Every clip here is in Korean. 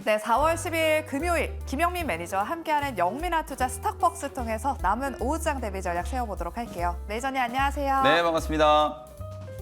네, 4월 10일 금요일 김영민 매니저와 함께하는 영민아투자 스탁벅스 통해서 남은 오후장 대비 전략 세워보도록 할게요. 매니저님 안녕하세요. 네, 반갑습니다.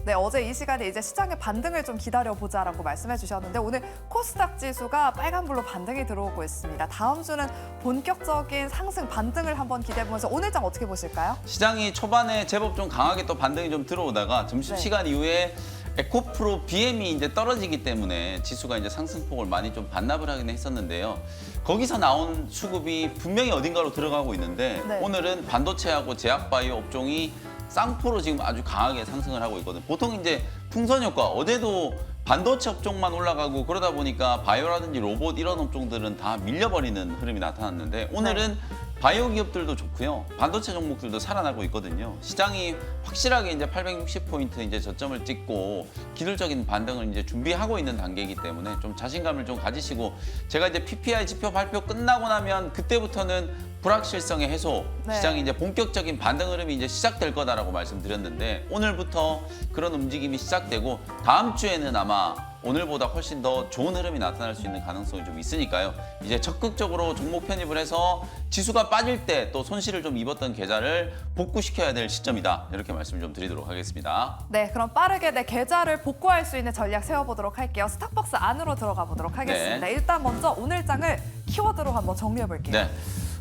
네, 어제 이 시간에 이제 시장의 반등을 좀 기다려보자라고 말씀해 주셨는데 오늘 코스닥 지수가 빨간불로 반등이 들어오고 있습니다. 다음 주는 본격적인 상승 반등을 한번 기대해보면서 오늘 장 어떻게 보실까요? 시장이 초반에 제법 좀 강하게 또 반등이 좀 들어오다가 점심시간 이후에 에코프로 BM이 이제 떨어지기 때문에 지수가 이제 상승폭을 많이 좀 반납을 하긴 했었는데요. 거기서 나온 수급이 분명히 어딘가로 들어가고 있는데 네. 오늘은 반도체하고 제약바이오 업종이 쌍포로 지금 아주 강하게 상승을 하고 있거든요. 보통 이제 풍선 효과, 어제도 반도체 업종만 올라가고 그러다 보니까 바이오라든지 로봇 이런 업종들은 다 밀려버리는 흐름이 나타났는데 오늘은 바이오 기업들도 좋고요. 반도체 종목들도 살아나고 있거든요. 시장이 확실하게 이제 860포인트 이제 저점을 찍고 기술적인 반등을 이제 준비하고 있는 단계이기 때문에 좀 자신감을 좀 가지시고 제가 이제 PPI 지표 발표 끝나고 나면 그때부터는 불확실성의 해소, 네. 시장이 이제 본격적인 반등 흐름이 이제 시작될 거다라고 말씀드렸는데 오늘부터 그런 움직임이 시작되고 다음 주에는 아마 오늘보다 훨씬 더 좋은 흐름이 나타날 수 있는 가능성이 좀 있으니까요. 이제 적극적으로 종목 편입을 해서 지수가 빠질 때 또 손실을 좀 입었던 계좌를 복구시켜야 될 시점이다. 이렇게 말씀을 좀 드리도록 하겠습니다. 네, 그럼 빠르게 내 계좌를 복구할 수 있는 전략 세워보도록 할게요. 스탁벅스 안으로 들어가 보도록 하겠습니다. 네. 일단 먼저 오늘 장을 키워드로 한번 정리해 볼게요. 네,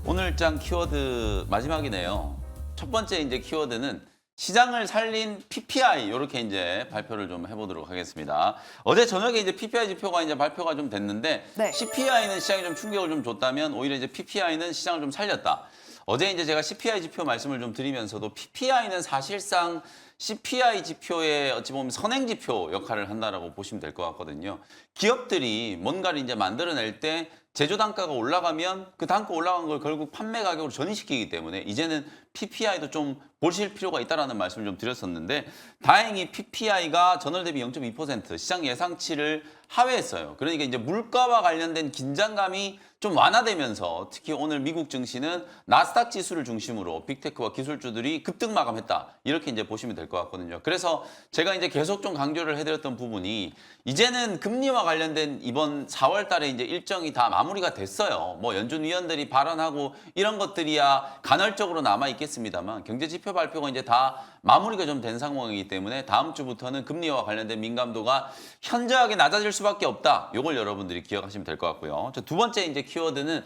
오늘 장 키워드 마지막이네요. 첫 번째 이제 키워드는 시장을 살린 PPI 이렇게 이제 발표를 좀 해보도록 하겠습니다. 어제 저녁에 이제 PPI 지표가 이제 발표가 좀 됐는데 네. CPI는 시장에 좀 충격을 좀 줬다면 오히려 이제 PPI는 시장을 좀 살렸다. 어제 이제 제가 CPI 지표 말씀을 좀 드리면서도 PPI는 사실상 CPI 지표의 어찌 보면 선행 지표 역할을 한다라고 보시면 될 것 같거든요. 기업들이 뭔가를 이제 만들어낼 때 제조 단가가 올라가면 그 단가 올라간 걸 결국 판매 가격으로 전이시키기 때문에 이제는 PPI도 좀 보실 필요가 있다라는 말씀을 좀 드렸었는데 다행히 PPI가 전월 대비 0.2% 시장 예상치를 하회했어요. 그러니까 이제 물가와 관련된 긴장감이 좀 완화되면서 특히 오늘 미국 증시는 나스닥 지수를 중심으로 빅테크와 기술주들이 급등 마감했다. 이렇게 이제 보시면 될 것 같거든요. 그래서 제가 이제 계속 좀 강조를 해드렸던 부분이 이제는 금리와 관련된 이번 4월 달에 이제 일정이 다 마무리가 됐어요. 뭐 연준 위원들이 발언하고 이런 것들이야 간헐적으로 남아 있겠습니다만 경제 지표 발표가 이제 다 마무리가 좀 된 상황이기 때문에 다음 주부터는 금리와 관련된 민감도가 현저하게 낮아질 수밖에 없다. 이걸 여러분들이 기억하시면 될 것 같고요. 두 번째 이제 키워드는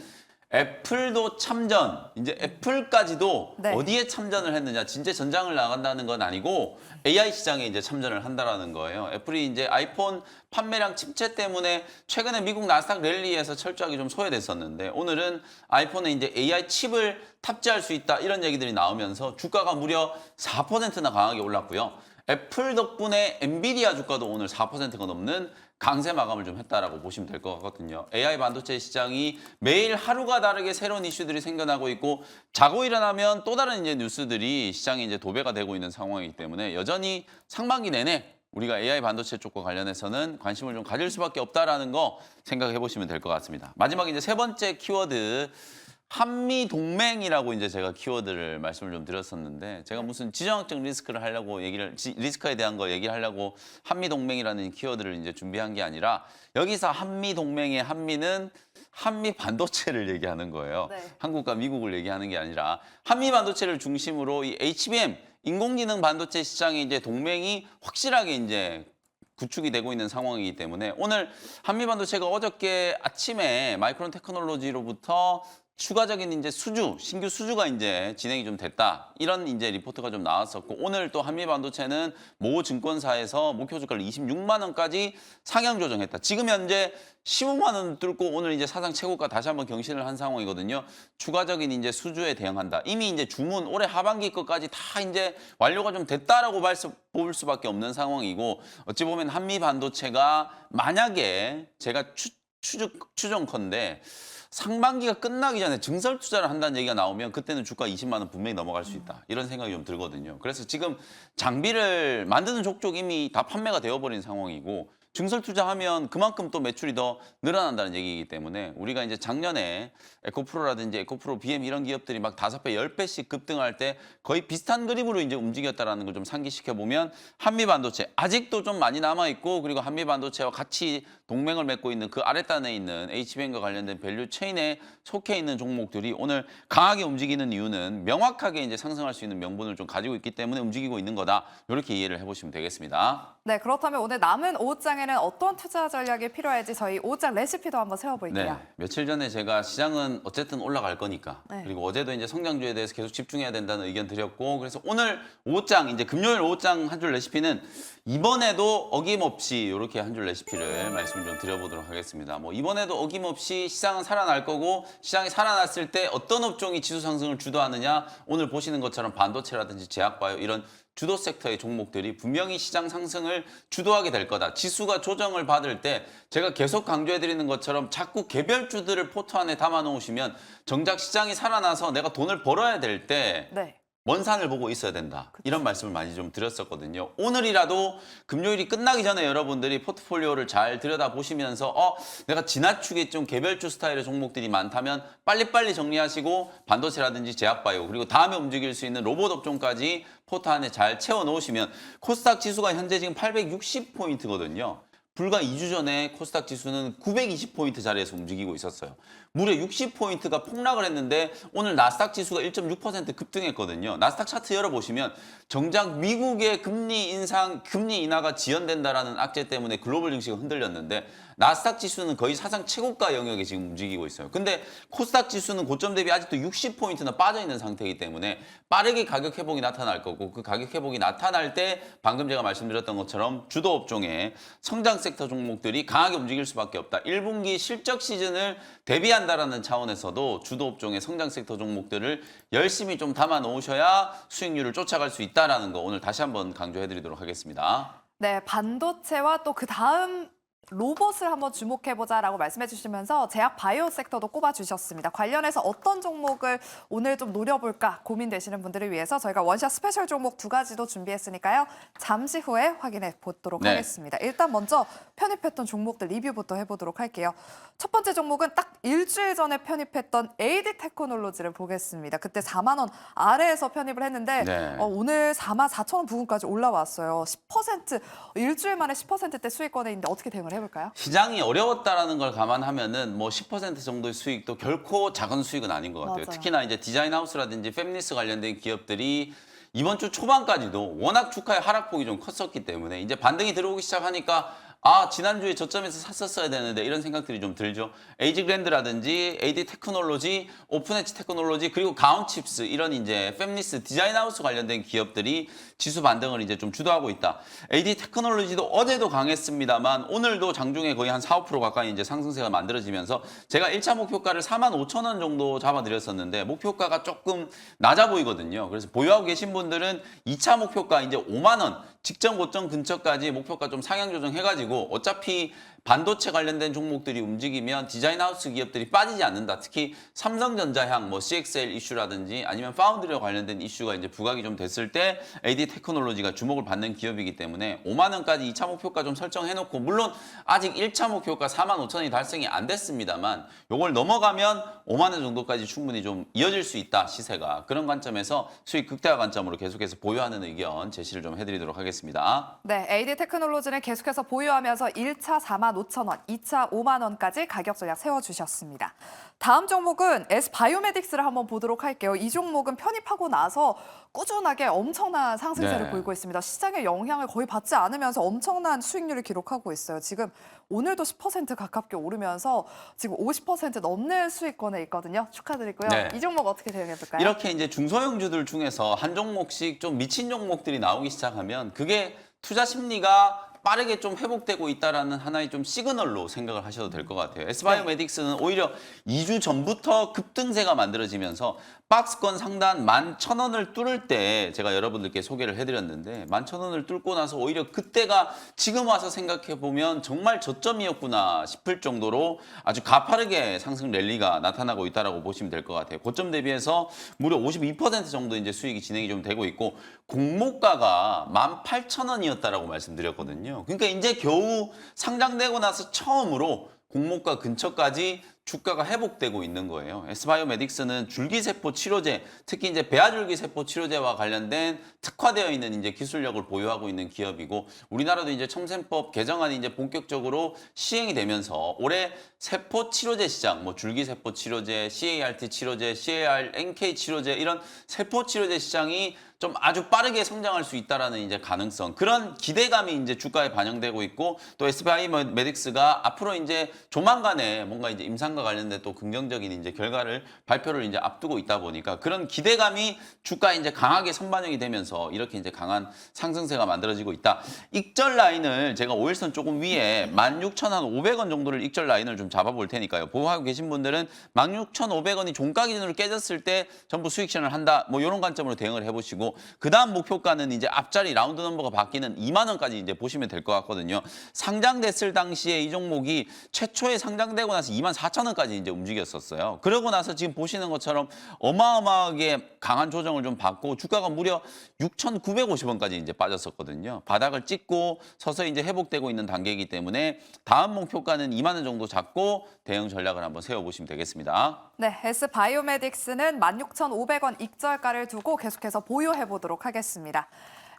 애플도 참전, 이제 애플까지도 네. 어디에 참전을 했느냐, 진짜 전장을 나간다는 건 아니고 AI 시장에 이제 참전을 한다라는 거예요. 애플이 이제 아이폰 판매량 침체 때문에 최근에 미국 나스닥 랠리에서 철저하게 좀 소외됐었는데 오늘은 아이폰에 이제 AI 칩을 탑재할 수 있다 이런 얘기들이 나오면서 주가가 무려 4%나 강하게 올랐고요. 애플 덕분에 엔비디아 주가도 오늘 4%가 넘는 강세 마감을 좀 했다라고 보시면 될 것 같거든요. AI 반도체 시장이 매일 하루가 다르게 새로운 이슈들이 생겨나고 있고 자고 일어나면 또 다른 이제 뉴스들이 시장에 이제 도배가 되고 있는 상황이기 때문에 여전히 상반기 내내 우리가 AI 반도체 쪽과 관련해서는 관심을 좀 가질 수밖에 없다라는 거 생각해 보시면 될 것 같습니다. 마지막 이제 세 번째 키워드 한미 동맹이라고 이제 제가 키워드를 말씀을 좀 드렸었는데 제가 무슨 지정학적 리스크를 하려고 리스크에 대한 거 얘기하려고 한미 동맹이라는 키워드를 이제 준비한 게 아니라 여기서 한미 동맹의 한미는 한미 반도체를 얘기하는 거예요. 네. 한국과 미국을 얘기하는 게 아니라 한미 반도체를 중심으로 이 HBM 인공지능 반도체 시장의 이제 동맹이 확실하게 이제 구축이 되고 있는 상황이기 때문에 오늘 한미 반도체가 어저께 아침에 마이크론 테크놀로지로부터 추가적인 이제 신규 수주가 이제 진행이 좀 됐다. 이런 이제 리포트가 좀 나왔었고 오늘 또 한미 반도체는 모 증권사에서 목표 주가를 26만 원까지 상향 조정했다. 지금 현재 15만 원 뚫고 오늘 이제 사상 최고가 다시 한번 경신을 한 상황이거든요. 추가적인 이제 수주에 대응한다. 이미 이제 주문 올해 하반기 것까지 다 이제 완료가 좀 됐다라고 볼 수밖에 없는 상황이고 어찌 보면 한미 반도체가 만약에 제가 추정컨대 상반기가 끝나기 전에 증설 투자를 한다는 얘기가 나오면 그때는 주가 20만 원 분명히 넘어갈 수 있다. 이런 생각이 좀 들거든요. 그래서 지금 장비를 만드는 족족 이미 다 판매가 되어버린 상황이고 증설 투자하면 그만큼 또 매출이 더 늘어난다는 얘기이기 때문에 우리가 이제 작년에 에코프로라든지 에코프로 BM 이런 기업들이 막 5배, 10배씩 급등할 때 거의 비슷한 그림으로 이제 움직였다라는 걸 좀 상기시켜 보면 한미 반도체 아직도 좀 많이 남아 있고 그리고 한미 반도체와 같이 동맹을 맺고 있는 그 아랫단에 있는 H뱅과 관련된 밸류 체인에 속해 있는 종목들이 오늘 강하게 움직이는 이유는 명확하게 이제 상승할 수 있는 명분을 좀 가지고 있기 때문에 움직이고 있는 거다. 이렇게 이해를 해보시면 되겠습니다. 네, 그렇다면 오늘 남은 5장에는 어떤 투자 전략이 필요할지 저희 5장 레시피도 한번 세워볼게요. 네, 며칠 전에 제가 시장은 어쨌든 올라갈 거니까 네. 그리고 어제도 이제 성장주에 대해서 계속 집중해야 된다는 의견 드렸고 그래서 오늘 5장 이제 금요일 5장 한 줄 레시피는 이번에도 어김없이 이렇게 한 줄 레시피를 말씀을 좀 드려보도록 하겠습니다. 뭐 이번에도 어김없이 시장은 살아날 거고 시장이 살아났을 때 어떤 업종이 지수 상승을 주도하느냐 오늘 보시는 것처럼 반도체라든지 제약바이오 이런 주도 섹터의 종목들이 분명히 시장 상승을 주도하게 될 거다. 지수가 조정을 받을 때 제가 계속 강조해드리는 것처럼 자꾸 개별주들을 포트 안에 담아 놓으시면 정작 시장이 살아나서 내가 돈을 벌어야 될 때 네. 먼 산을 보고 있어야 된다. 이런 말씀을 많이 좀 드렸었거든요. 오늘이라도 금요일이 끝나기 전에 여러분들이 포트폴리오를 잘 들여다보시면서 내가 지나치게 좀 개별주 스타일의 종목들이 많다면 빨리빨리 정리하시고 반도체라든지 제약바이오 그리고 다음에 움직일 수 있는 로봇 업종까지 포트 안에 잘 채워놓으시면 코스닥 지수가 현재 지금 860포인트거든요. 불과 2주 전에 코스닥 지수는 920포인트 자리에서 움직이고 있었어요. 무려 60포인트가 폭락을 했는데 오늘 나스닥 지수가 1.6% 급등했거든요. 나스닥 차트 열어보시면 정작 미국의 금리 인상, 금리 인하가 지연된다라는 악재 때문에 글로벌 증시가 흔들렸는데 나스닥 지수는 거의 사상 최고가 영역에 지금 움직이고 있어요. 근데 코스닥 지수는 고점 대비 아직도 60포인트나 빠져있는 상태이기 때문에 빠르게 가격 회복이 나타날 거고 그 가격 회복이 나타날 때 방금 제가 말씀드렸던 것처럼 주도 업종의 성장 섹터 종목들이 강하게 움직일 수밖에 없다. 1분기 실적 시즌을 대비한다라는 차원에서도 주도 업종의 성장 섹터 종목들을 열심히 좀 담아 놓으셔야 수익률을 쫓아갈 수 있다라는 거 오늘 다시 한번 강조해 드리도록 하겠습니다. 네, 반도체와 또 그 다음 로봇을 한번 주목해보자라고 말씀해 주시면서 제약 바이오 섹터도 꼽아주셨습니다. 관련해서 어떤 종목을 오늘 좀 노려볼까 고민되시는 분들을 위해서 저희가 원샷 스페셜 종목 2가지도 준비했으니까요. 잠시 후에 확인해 보도록 네. 하겠습니다. 일단 먼저 편입했던 종목들 리뷰부터 해보도록 할게요. 첫 번째 종목은 딱 일주일 전에 편입했던 AD 테크놀로지를 보겠습니다. 그때 4만 원 아래에서 편입을 했는데 네. 오늘 4만 4천 원 부근까지 올라왔어요. 10% 일주일 만에 10%대 수익권에 있는데 어떻게 대응을 해볼까요? 시장이 어려웠다라는 걸 감안하면은 뭐 10% 정도의 수익도 결코 작은 수익은 아닌 것 같아요. 맞아요. 특히나 이제 디자인 하우스라든지 팹리스 관련된 기업들이 이번 주 초반까지도 워낙 주가의 하락폭이 좀 컸었기 때문에 이제 반등이 들어오기 시작하니까 지난주에 저점에서 샀었어야 되는데 이런 생각들이 좀 들죠. 에이지그랜드라든지 AD 테크놀로지, 오픈엣지 테크놀로지 그리고 가온칩스 이런 이제 팹리스 디자인하우스 관련된 기업들이 지수 반등을 이제 좀 주도하고 있다. AD 테크놀로지도 어제도 강했습니다만 오늘도 장중에 거의 한 4, 5% 가까이 이제 상승세가 만들어지면서 제가 1차 목표가를 45,000원 정도 잡아드렸었는데 목표가가 조금 낮아 보이거든요. 그래서 보유하고 계신 분들은 2차 목표가 이제 5만 원 직전 고점 근처까지 목표가 좀 상향 조정해가지고 어차피 반도체 관련된 종목들이 움직이면 디자인하우스 기업들이 빠지지 않는다. 특히 삼성전자향, 뭐 CXL 이슈라든지 아니면 파운드리와 관련된 이슈가 이제 부각이 좀 됐을 때 AD 테크놀로지가 주목을 받는 기업이기 때문에 5만 원까지 2차 목표가 좀 설정해놓고 물론 아직 1차 목표가 4만 5천 원이 달성이 안 됐습니다만 요걸 넘어가면 5만 원 정도까지 충분히 좀 이어질 수 있다 시세가 그런 관점에서 수익 극대화 관점으로 계속해서 보유하는 의견 제시를 좀 해드리도록 하겠습니다. 네, AD 테크놀로지는 계속해서 보유하면서 1차 4만 5천 원, 2차 5만 원까지 가격 전략 세워주셨습니다. 다음 종목은 S바이오메딕스를 한번 보도록 할게요. 이 종목은 편입하고 나서 꾸준하게 엄청난 상승세를 네. 보이고 있습니다. 시장의 영향을 거의 받지 않으면서 엄청난 수익률을 기록하고 있어요. 지금 오늘도 10% 가깝게 오르면서 지금 50% 넘는 수익권에 있거든요. 축하드리고요. 네. 이 종목 어떻게 대응해볼까요? 이렇게 이제 중소형주들 중에서 한 종목씩 좀 미친 종목들이 나오기 시작하면 그게 투자 심리가 빠르게 좀 회복되고 있다라는 하나의 좀 시그널로 생각을 하셔도 될 것 같아요. S바이오메딕스는 오히려 2주 전부터 급등세가 만들어지면서 박스권 상단 11,000원을 뚫을 때 제가 여러분들께 소개를 해드렸는데 11,000원을 뚫고 나서 오히려 그때가 지금 와서 생각해보면 정말 저점이었구나 싶을 정도로 아주 가파르게 상승 랠리가 나타나고 있다고 보시면 될 것 같아요. 고점 대비해서 무려 52% 정도 이제 수익이 진행이 좀 되고 있고 공모가가 18,000원이었다라고 말씀드렸거든요. 그러니까 이제 겨우 상장되고 나서 처음으로 공모가 근처까지 주가가 회복되고 있는 거예요. S바이오메딕스는 줄기세포 치료제, 특히 이제 배아줄기세포 치료제와 관련된 특화되어 있는 이제 기술력을 보유하고 있는 기업이고, 우리나라도 이제 첨센법 개정안이 이제 본격적으로 시행이 되면서 올해 세포 치료제 시장, 뭐 줄기세포 치료제, CAR-T 치료제, CAR-NK 치료제 이런 세포 치료제 시장이 좀 아주 빠르게 성장할 수 있다라는 이제 가능성, 그런 기대감이 이제 주가에 반영되고 있고, 또 SBI메딕스가 앞으로 이제 조만간에 뭔가 이제 임상과 관련된 또 긍정적인 이제 결과를 발표를 이제 앞두고 있다 보니까 그런 기대감이 주가에 이제 강하게 선반영이 되면서 이렇게 이제 강한 상승세가 만들어지고 있다. 익절 라인을 제가 5일선 조금 위에 16,500원 정도를 익절 라인을 좀 잡아볼 테니까요. 보유하고 계신 분들은 16,500원이 종가 기준으로 깨졌을 때 전부 수익 실현을 한다. 뭐 이런 관점으로 대응을 해보시고, 그다음 목표가는 이제 앞자리 라운드 넘버가 바뀌는 2만 원까지 이제 보시면 될 것 같거든요. 상장됐을 당시에 이 종목이 최초에 상장되고 나서 24,000원까지 이제 움직였었어요. 그러고 나서 지금 보시는 것처럼 어마어마하게 강한 조정을 좀 받고 주가가 무려 6,950원까지 이제 빠졌었거든요. 바닥을 찍고 서서히 이제 회복되고 있는 단계이기 때문에 다음 목표가는 2만 원 정도 잡고 대응 전략을 한번 세워보시면 되겠습니다. 네, S바이오메딕스는 16,500원 익절가를 두고 계속해서 보유해 보도록 하겠습니다.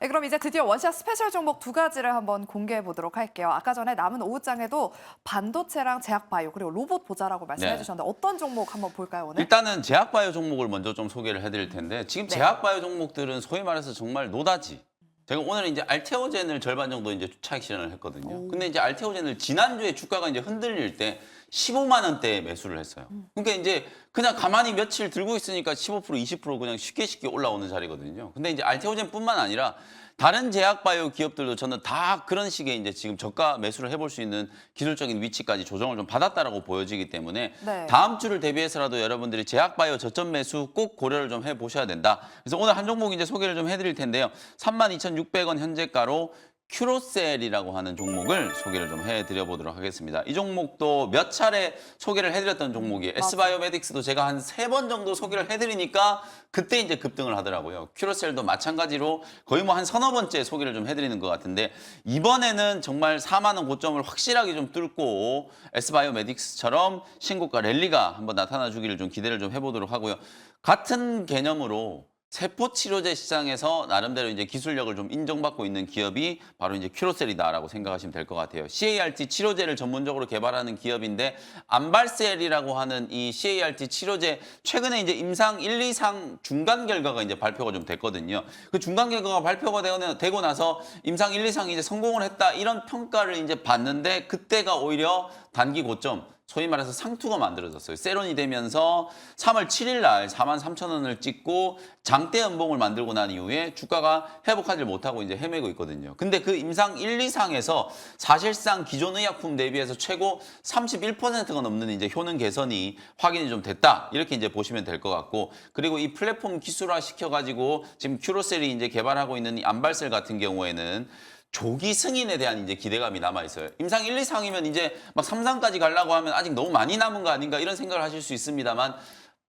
네, 그럼 이제 드디어 원샷 스페셜 종목 두 가지를 한번 공개해 보도록 할게요. 아까 전에 남은 오후장에도 반도체랑 제약바이오 그리고 로봇 보자라고 말씀해 네. 주셨는데 어떤 종목 한번 볼까요, 오늘? 일단은 제약바이오 종목을 먼저 좀 소개를 해드릴 텐데, 지금 네. 제약바이오 종목들은 소위 말해서 정말 노다지. 제가 오늘 이제 알테오젠을 절반 정도 이제 차익 실현을 했거든요. 근데 이제 알테오젠을 지난주에 주가가 이제 흔들릴 때 15만 원대에 매수를 했어요. 그러니까 이제 그냥 가만히 며칠 들고 있으니까 15% 20% 그냥 쉽게 올라오는 자리거든요. 근데 이제 알테오젠뿐만 아니라 다른 제약바이오 기업들도 저는 다 그런 식의 이제 지금 저가 매수를 해볼 수 있는 기술적인 위치까지 조정을 좀 받았다라고 보여지기 때문에 네. 다음 주를 대비해서라도 여러분들이 제약바이오 저점 매수 꼭 고려를 좀 해보셔야 된다. 그래서 오늘 한 종목 이제 소개를 좀 해드릴 텐데요. 32,600원 현재가로 큐로셀이라고 하는 종목을 소개를 좀 해드려 보도록 하겠습니다. 이 종목도 몇 차례 소개를 해드렸던 종목이에요. S바이오메딕스도 제가 한 3번 정도 소개를 해드리니까 그때 이제 급등을 하더라고요. 큐로셀도 마찬가지로 거의 뭐 한 서너 번째 소개를 좀 해드리는 것 같은데, 이번에는 정말 4만 원 고점을 확실하게 좀 뚫고 S바이오메딕스처럼 신고가 랠리가 한번 나타나 주기를 좀 기대를 좀 해보도록 하고요. 같은 개념으로 세포 치료제 시장에서 나름대로 이제 기술력을 좀 인정받고 있는 기업이 바로 이제 큐로셀이다라고 생각하시면 될 것 같아요. CAR-T 치료제를 전문적으로 개발하는 기업인데, 암발셀이라고 하는 이 CAR-T 치료제 최근에 이제 임상 1, 2상 중간 결과가 이제 발표가 좀 됐거든요. 그 중간 결과가 발표가 되고 나서 임상 1, 2상이 이제 성공을 했다 이런 평가를 이제 받는데, 그때가 오히려 단기 고점, 소위 말해서 상투가 만들어졌어요. 세론이 되면서 3월 7일 날 43,000원을 찍고 장대 연봉을 만들고 난 이후에 주가가 회복하지 못하고 이제 헤매고 있거든요. 근데 그 임상 1, 2상에서 사실상 기존 의약품 대비해서 최고 31%가 넘는 이제 효능 개선이 확인이 좀 됐다. 이렇게 이제 보시면 될 것 같고, 그리고 이 플랫폼 기술화 시켜가지고 지금 큐로셀이 이제 개발하고 있는 이 암발셀 같은 경우에는 조기 승인에 대한 이제 기대감이 남아 있어요. 임상 1, 2상이면 이제 막 3상까지 가려고 하면 아직 너무 많이 남은 거 아닌가 이런 생각을 하실 수 있습니다만,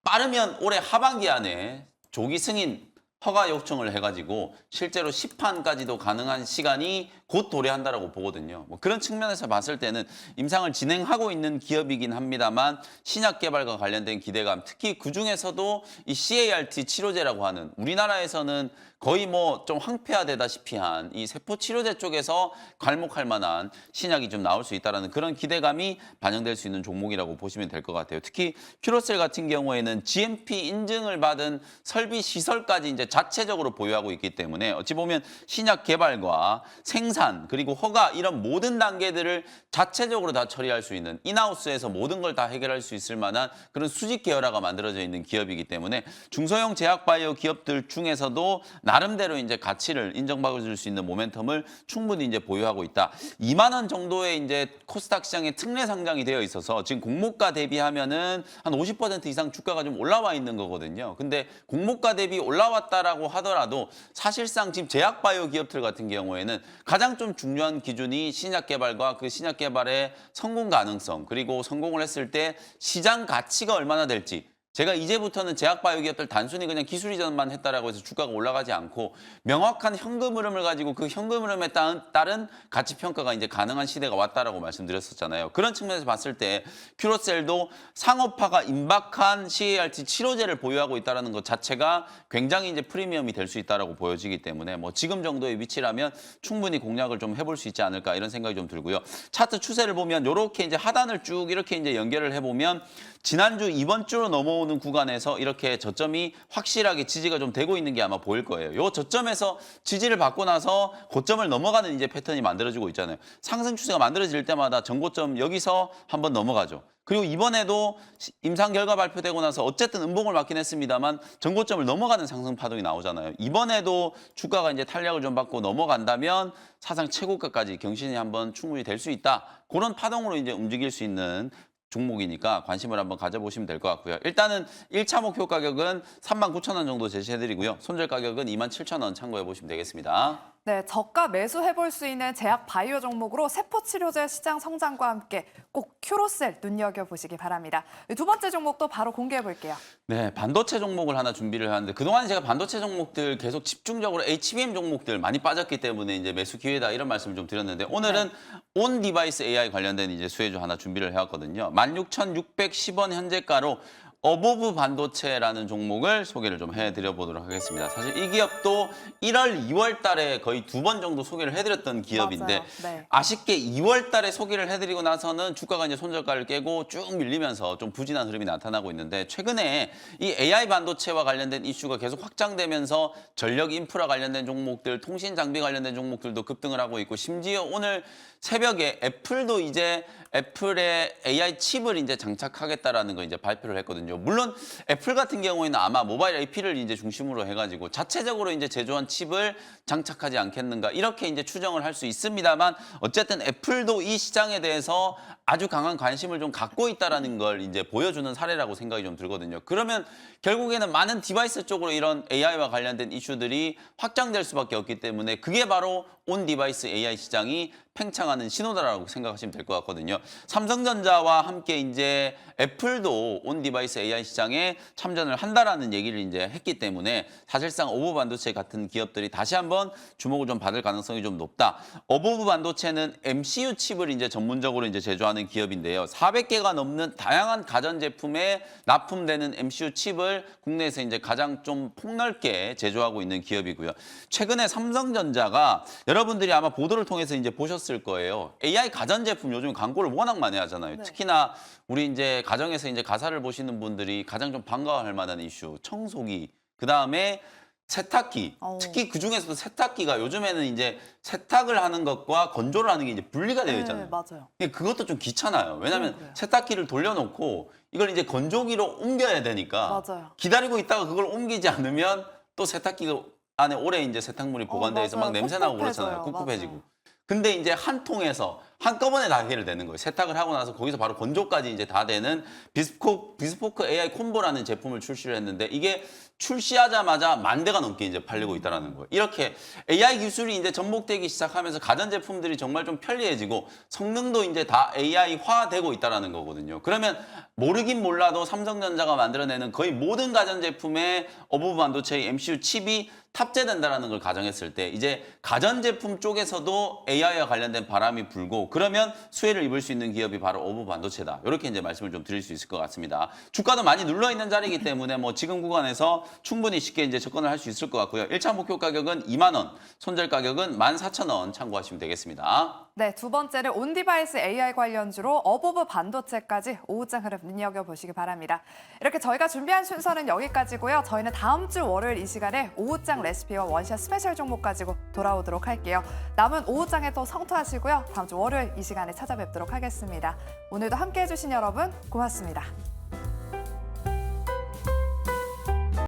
빠르면 올해 하반기 안에 조기 승인 허가 요청을 해가지고 실제로 시판까지도 가능한 시간이 곧 도래한다라고 보거든요. 뭐 그런 측면에서 봤을 때는 임상을 진행하고 있는 기업이긴 합니다만, 신약 개발과 관련된 기대감, 특히 그 중에서도 이 CAR-T 치료제라고 하는 우리나라에서는 거의 뭐 좀 황폐화되다시피 한 이 세포 치료제 쪽에서 괄목할 만한 신약이 좀 나올 수 있다는 그런 기대감이 반영될 수 있는 종목이라고 보시면 될 것 같아요. 특히 큐로셀 같은 경우에는 GMP 인증을 받은 설비 시설까지 이제 자체적으로 보유하고 있기 때문에 어찌 보면 신약 개발과 생산 그리고 허가 이런 모든 단계들을 자체적으로 다 처리할 수 있는, 인하우스에서 모든 걸 다 해결할 수 있을 만한 그런 수직 계열화가 만들어져 있는 기업이기 때문에 중소형 제약바이오 기업들 중에서도 나름대로 이제 가치를 인정받을 수 있는 모멘텀을 충분히 이제 보유하고 있다. 2만 원 정도의 이제 코스닥 시장에 특례 상장이 되어 있어서 지금 공모가 대비하면은 한 50% 이상 주가가 좀 올라와 있는 거거든요. 근데 공모가 대비 올라왔다라고 하더라도 사실상 지금 제약바이오 기업들 같은 경우에는 가장 좀 중요한 기준이 신약 개발과 그 신약 개발의 성공 가능성, 그리고 성공을 했을 때 시장 가치가 얼마나 될지, 제가 이제부터는 제약바이오 기업들 단순히 그냥 기술 이전만 했다라고 해서 주가가 올라가지 않고 명확한 현금 흐름을 가지고 그 현금 흐름에 따른 가치 평가가 이제 가능한 시대가 왔다라고 말씀드렸었잖아요. 그런 측면에서 봤을 때 큐로셀도 상업화가 임박한 CART 치료제를 보유하고 있다는 것 자체가 굉장히 이제 프리미엄이 될 수 있다라고 보여지기 때문에 뭐 지금 정도의 위치라면 충분히 공략을 좀 해볼 수 있지 않을까 이런 생각이 좀 들고요. 차트 추세를 보면 이렇게 이제 하단을 쭉 이렇게 이제 연결을 해보면 지난주 이번 주로 넘어오는 구간에서 이렇게 저점이 확실하게 지지가 좀 되고 있는 게 아마 보일 거예요. 요 저점에서 지지를 받고 나서 고점을 넘어가는 이제 패턴이 만들어지고 있잖아요. 상승 추세가 만들어질 때마다 전고점 여기서 한번 넘어가죠. 그리고 이번에도 임상 결과 발표되고 나서 어쨌든 음봉을 맞긴 했습니다만 전고점을 넘어가는 상승 파동이 나오잖아요. 이번에도 주가가 이제 탄력을 좀 받고 넘어간다면 사상 최고가까지 경신이 한번 충분히 될 수 있다. 그런 파동으로 이제 움직일 수 있는 종목이니까 관심을 한번 가져보시면 될 것 같고요. 일단은 1차 목표 가격은 39,000원 정도 제시해드리고요. 손절 가격은 27,000원 참고해 보시면 되겠습니다. 네, 저가 매수해볼 수 있는 제약 바이오 종목으로 세포치료제 시장 성장과 함께 꼭 큐로셀 눈여겨보시기 바랍니다. 두 번째 종목도 바로 공개해볼게요. 네, 반도체 종목을 하나 준비를 하는데 그동안 제가 반도체 종목들 계속 집중적으로 HBM 종목들 많이 빠졌기 때문에 이제 매수 기회다 이런 말씀을 좀 드렸는데 오늘은 온 디바이스 AI 관련된 이제 수혜주 하나 준비를 해왔거든요. 16,610원 현재가로 어보브 반도체라는 종목을 소개를 좀 해드려 보도록 하겠습니다. 사실 이 기업도 1월, 2월 달에 거의 2번 정도 소개를 해드렸던 기업인데 네. 아쉽게 2월 달에 소개를 해드리고 나서는 주가가 이제 손절가를 깨고 쭉 밀리면서 좀 부진한 흐름이 나타나고 있는데 최근에 이 AI 반도체와 관련된 이슈가 계속 확장되면서 전력 인프라 관련된 종목들, 통신 장비 관련된 종목들도 급등을 하고 있고 심지어 오늘 새벽에 애플도 이제 애플의 AI 칩을 이제 장착하겠다라는 거 이제 발표를 했거든요. 물론 애플 같은 경우에는 아마 모바일 AP를 이제 중심으로 해가지고 자체적으로 이제 제조한 칩을 장착하지 않겠는가 이렇게 이제 추정을 할 수 있습니다만 어쨌든 애플도 이 시장에 대해서 아주 강한 관심을 좀 갖고 있다라는 걸 이제 보여주는 사례라고 생각이 좀 들거든요. 그러면 결국에는 많은 디바이스 쪽으로 이런 AI와 관련된 이슈들이 확장될 수밖에 없기 때문에 그게 바로 온 디바이스 AI 시장이 팽창하는 신호다라고 생각하시면 될 것 같거든요. 삼성전자와 함께 이제 애플도 온 디바이스 AI 시장에 참전을 한다라는 얘기를 이제 했기 때문에 사실상 어보브 반도체 같은 기업들이 다시 한번 주목을 좀 받을 가능성이 좀 높다. 어보브 반도체는 MCU 칩을 이제 전문적으로 이제 제조하는 기업인데요. 400개가 넘는 다양한 가전 제품에 납품되는 MCU 칩을 국내에서 이제 가장 좀 폭넓게 제조하고 있는 기업이고요. 최근에 삼성전자가 여러분들이 아마 보도를 통해서 이제 보셨을 거예요. AI 가전제품 요즘 광고를 워낙 많이 하잖아요. 네. 특히나 우리 이제 가정에서 이제 가사를 보시는 분들이 가장 좀 반가워할 만한 이슈, 청소기, 그다음에 세탁기. 특히 그 중에서도 세탁기가 요즘에는 이제 세탁을 하는 것과 건조를 하는 게 이제 분리가 되어 있잖아요. 네, 맞아요. 근데 그것도 좀 귀찮아요. 왜냐하면 그래요. 세탁기를 돌려놓고 이걸 이제 건조기로 옮겨야 되니까 맞아요. 기다리고 있다가 그걸 옮기지 않으면 또 세탁기가 안에 오래 이제 세탁물이 보관돼 있어 막 맞아요. 냄새 나고 꿉꿉해져요. 그렇잖아요. 꿉꿉해지고. 맞아요. 근데 이제 한 통에서 한꺼번에 다 해결되는 거예요. 세탁을 하고 나서 거기서 바로 건조까지 이제 다 되는 비스포크 AI 콤보라는 제품을 출시를 했는데 이게 출시하자마자 10,000대가 넘게 이제 팔리고 있다는 거예요. 이렇게 AI 기술이 이제 접목되기 시작하면서 가전 제품들이 정말 좀 편리해지고 성능도 이제 다 AI화되고 있다는 거거든요. 그러면 모르긴 몰라도 삼성전자가 만들어내는 거의 모든 가전 제품에 어보브 반도체의 MCU 칩이 탑재된다는 걸 가정했을 때 이제 가전제품 쪽에서도 AI와 관련된 바람이 불고 그러면 수혜를 입을 수 있는 기업이 바로 어보브 반도체다. 이렇게 이제 말씀을 좀 드릴 수 있을 것 같습니다. 주가도 많이 눌러 있는 자리이기 때문에 뭐 지금 구간에서 충분히 쉽게 이제 접근을 할 수 있을 것 같고요. 1차 목표 가격은 2만 원, 손절 가격은 14,000원 참고하시면 되겠습니다. 네, 두 번째는 온디바이스 AI 관련주로 어보브 반도체까지 오후장 흐름 눈여겨보시기 바랍니다. 이렇게 저희가 준비한 순서는 여기까지고요. 저희는 다음 주 월요일 이 시간에 오후장 레시피와 원샷 스페셜 종목 가지고 돌아오도록 할게요. 남은 오후장에 또 성투하시고요. 다음 주 월요일 이 시간에 찾아뵙도록 하겠습니다. 오늘도 함께해 주신 여러분 고맙습니다.